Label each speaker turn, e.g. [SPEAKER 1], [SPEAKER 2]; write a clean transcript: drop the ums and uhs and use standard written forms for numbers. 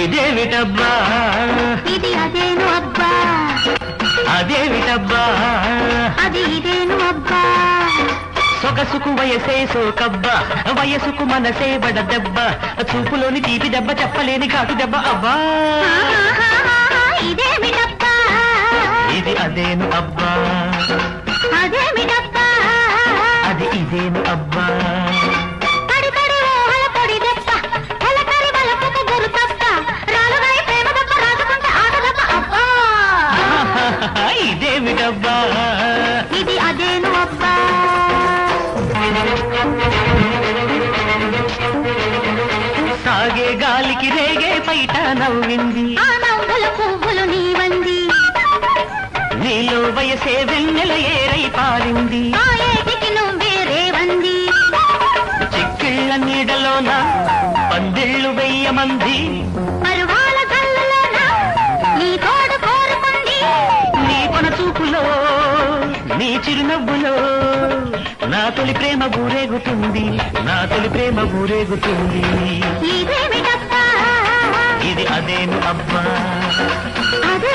[SPEAKER 1] ఇదేమిటబ్బా
[SPEAKER 2] ఇది అదేను అబ్బా,
[SPEAKER 1] అదేమిటబ్బా
[SPEAKER 2] అది ఇదేను అబ్బా.
[SPEAKER 1] సొగసుకు వయసే సోకబ్బా, వయసుకు మనసే బడ దెబ్బ, చూపులోని తీపి దెబ్బ చెప్పలేని కాటు దెబ్బ అబ్బా.
[SPEAKER 2] ఇదేమిటబ్బా
[SPEAKER 1] ఇది అదేను అబ్బా,
[SPEAKER 2] అదేమిటబ్బా
[SPEAKER 1] అది ఇదేను అబ్బా.
[SPEAKER 2] తడి తడి ఊహల పొడి దెబ్బ, తలకరి బలపుకు గురు తప్ప, రాలుగాయి ప్రేమ దెబ్బ రాజుకుంటే ఆట దెబ్బ అబ్బా.
[SPEAKER 1] ఇదేమిటబ్బా
[SPEAKER 2] ఇది అదేను అబ్బా.
[SPEAKER 1] సాగే గాలికి రేగే పైట నవ్వింది,
[SPEAKER 2] ఆ నవ్వుల పువ్వులు నీవంది,
[SPEAKER 1] నీలో వయసే వెన్నెల ఏరై పారింది.
[SPEAKER 2] ఆ ఏటికి నువ్వే రేవంది,
[SPEAKER 1] చిక్కిళ్ళ నీడలోన పందిళ్ళు వెయ్యమంది,
[SPEAKER 2] పరువాల కళ్ళలోన నీ తోడు కోరుకుంది.
[SPEAKER 1] నీ కొన చూపులో నీ చిరునవ్వులో నా తొలి ప్రేమ ఊరేగుతుంది, నా తొలి ప్రేమ ఊరేగుతుంది.
[SPEAKER 2] ఇదేమిటబ్బా
[SPEAKER 1] ఇది అదేను అబ్బా,
[SPEAKER 2] అదే